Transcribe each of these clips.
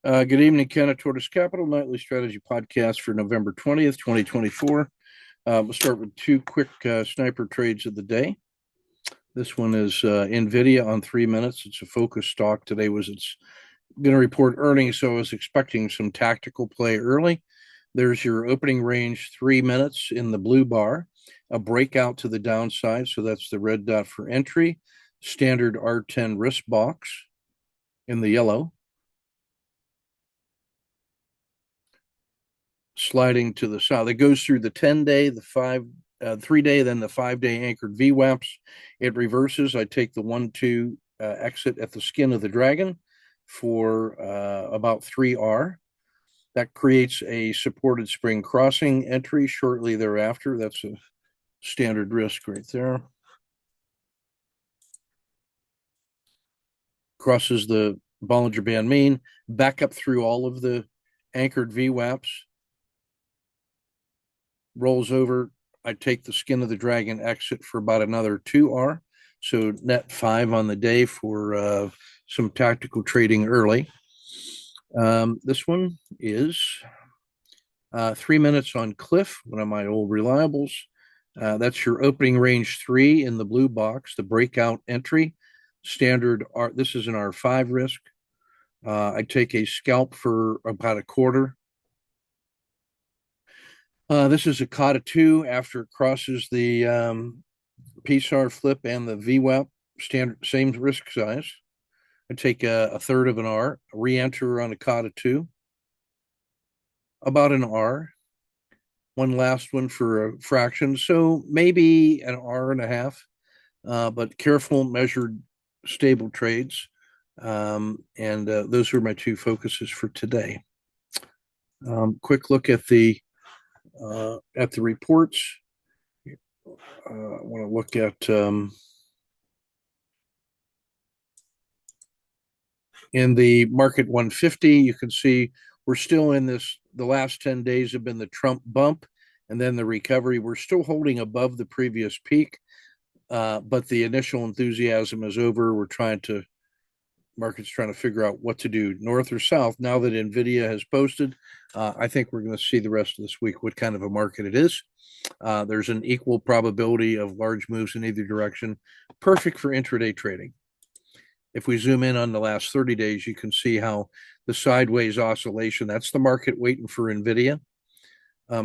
Good evening, Ken at Tortoise Capital Nightly Strategy Podcast for November 20th, 2024. We'll start with two quick sniper trades of the day. This one is NVIDIA on 3 minutes. It's a focus stock. Today it's going to report earnings, so I was expecting some tactical play early. There's your opening range, 3 minutes in the blue bar, a breakout to the downside, so that's the red dot for entry, standard R10 risk box in the yellow. Sliding to the south. It goes through the 10-day, the 3-day, then the 5-day anchored VWAPs. It reverses. I take the 1-2 exit at the skin of the dragon for about 3R. That creates a supported spring crossing entry shortly thereafter. That's a standard risk right there. Crosses the Bollinger Band mean, back up through all of the anchored VWAPs, rolls over. I take the skin of the dragon exit for about another 2R. So net 5 on the day for some tactical trading early. This one is 3 minutes on Cliff, one of my old reliables. That's your opening range 3 in the blue box, the breakout entry. Standard R. This is an R5 risk. I take a scalp for about a quarter. This is a COTA 2 after it crosses the PSAR flip and the VWAP, standard, same risk size. I take a third of an R, re-enter on a COTA 2, about an R. One last one for a fraction, so maybe an R and a half, but careful, measured, stable trades. And those are my two focuses for today. Quick look at the reports. I want to look at in the market 150. You can see we're still in this. The last 10 days have been the Trump bump and then the recovery. We're still holding above the previous peak, but the initial enthusiasm is over. Market's trying to figure out what to do, north or south. Now that NVIDIA has posted, I think we're going to see the rest of this week what kind of a market it is. There's an equal probability of large moves in either direction, perfect for intraday trading. If we zoom in on the last 30 days, you can see how the sideways oscillation, that's the market waiting for NVIDIA.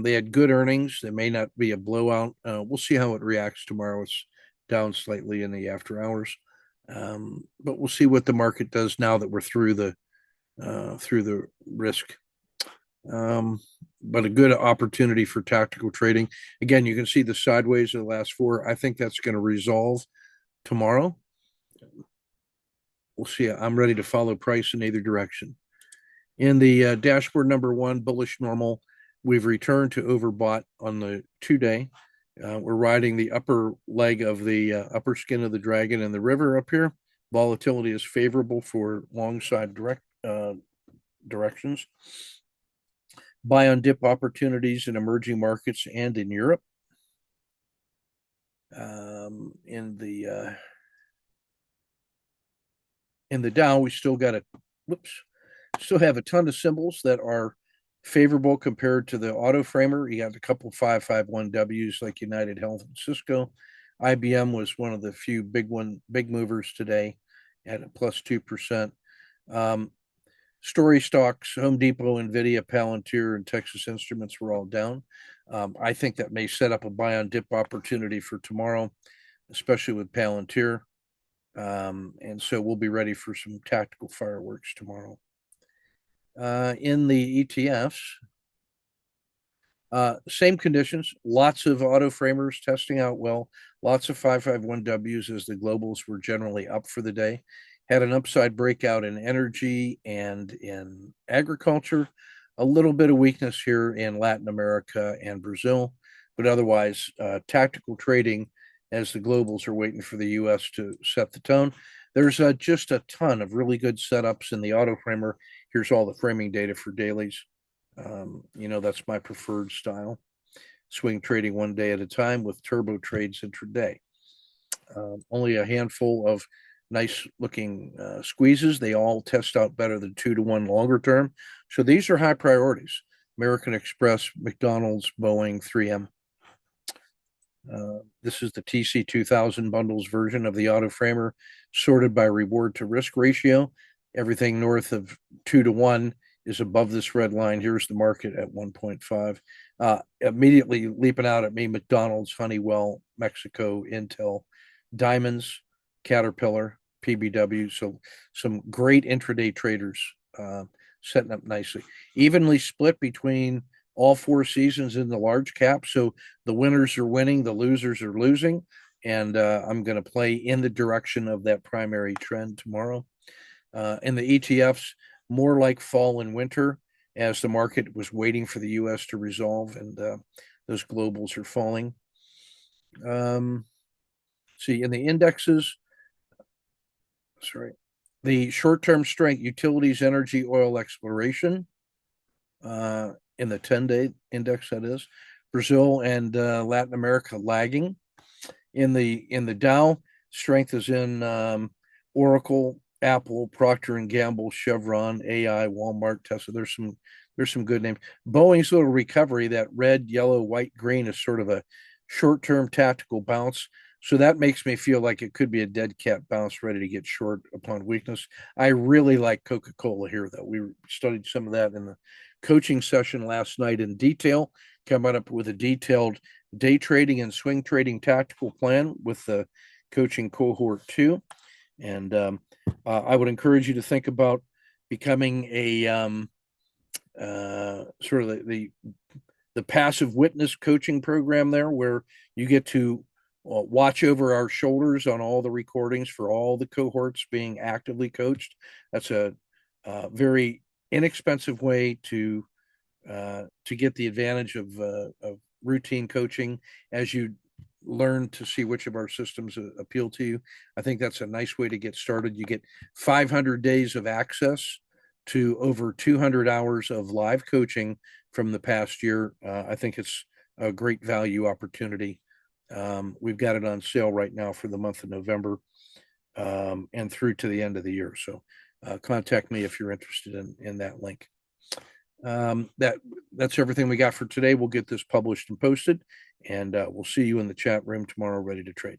They had good earnings. They may not be a blowout. We'll see how it reacts tomorrow. It's down slightly in the after hours. But we'll see what the market does now that we're through the risk. But a good opportunity for tactical trading. Again, you can see the sideways of the last 4. I think that's going to resolve tomorrow. We'll see. I'm ready to follow price in either direction. In the dashboard number 1, bullish normal, we've returned to overbought on the 2-day. We're riding the upper leg of the upper skin of the dragon in the river up here. Volatility is favorable for long side directions. Buy on dip opportunities in emerging markets and in Europe. In the Dow, we still have a ton of symbols that are favorable compared to the auto framer. You got a couple 551Ws like United Health and Cisco. IBM was one of the few big movers today at a plus 2%. Story stocks, Home Depot, NVIDIA, Palantir, and Texas Instruments were all down. I think that may set up a buy on dip opportunity for tomorrow, especially with Palantir. And so we'll be ready for some tactical fireworks tomorrow. In the ETFs, same conditions, lots of auto framers testing out well, lots of 551Ws as the globals were generally up for the day. Had an upside breakout in energy and in agriculture, a little bit of weakness here in Latin America and Brazil, but otherwise tactical trading as the globals are waiting for the U.S. to set the tone. There's just a ton of really good setups in the auto framer. Here's all the framing data for dailies. That's my preferred style. Swing trading one day at a time with turbo trades intraday. Only a handful of nice looking squeezes. They all test out better than 2-to-1 longer term. So these are high priorities. American Express, McDonald's, Boeing, 3M. This is the TC 2000 bundles version of the auto framer, sorted by reward to risk ratio. Everything north of 2-to-1 is above this red line. Here's the market at 1.5. Immediately leaping out at me, McDonald's, Honeywell, Mexico, Intel, Diamonds, Caterpillar, PBW. So some great intraday traders setting up nicely. Evenly split between all four seasons in the large cap. So the winners are winning, the losers are losing. And I'm going to play in the direction of that primary trend tomorrow. And the ETFs, more like fall and winter, as the market was waiting for the US to resolve, and those globals are falling. See, in the indexes, the short-term strength, utilities, energy, oil exploration, in the 10-day index, that is. Brazil and Latin America lagging. In the Dow, strength is in Oracle, Apple, Procter and Gamble, Chevron, AI, Walmart, Tesla. There's some good names. Boeing's little recovery, that red, yellow, white, green, is sort of a short-term tactical bounce. So that makes me feel like it could be a dead cat bounce ready to get short upon weakness. I really like Coca-Cola here, though. We studied some of that in the coaching session last night in detail, coming up with a detailed day trading and swing trading tactical plan with the coaching cohort 2. And I would encourage you to think about becoming a sort of the passive witness coaching program there, where you get to watch over our shoulders on all the recordings for all the cohorts being actively coached. That's a very inexpensive way to get the advantage of routine coaching as you learn to see which of our systems appeal to you. I think that's a nice way to get started. You get 500 days of access to over 200 hours of live coaching from the past year. I think it's a great value opportunity. We've got it on sale right now for the month of November and through to the end of the year. So contact me if you're interested in that link. That's everything we got for today. We'll get this published and posted, and we'll see you in the chat room tomorrow ready to trade.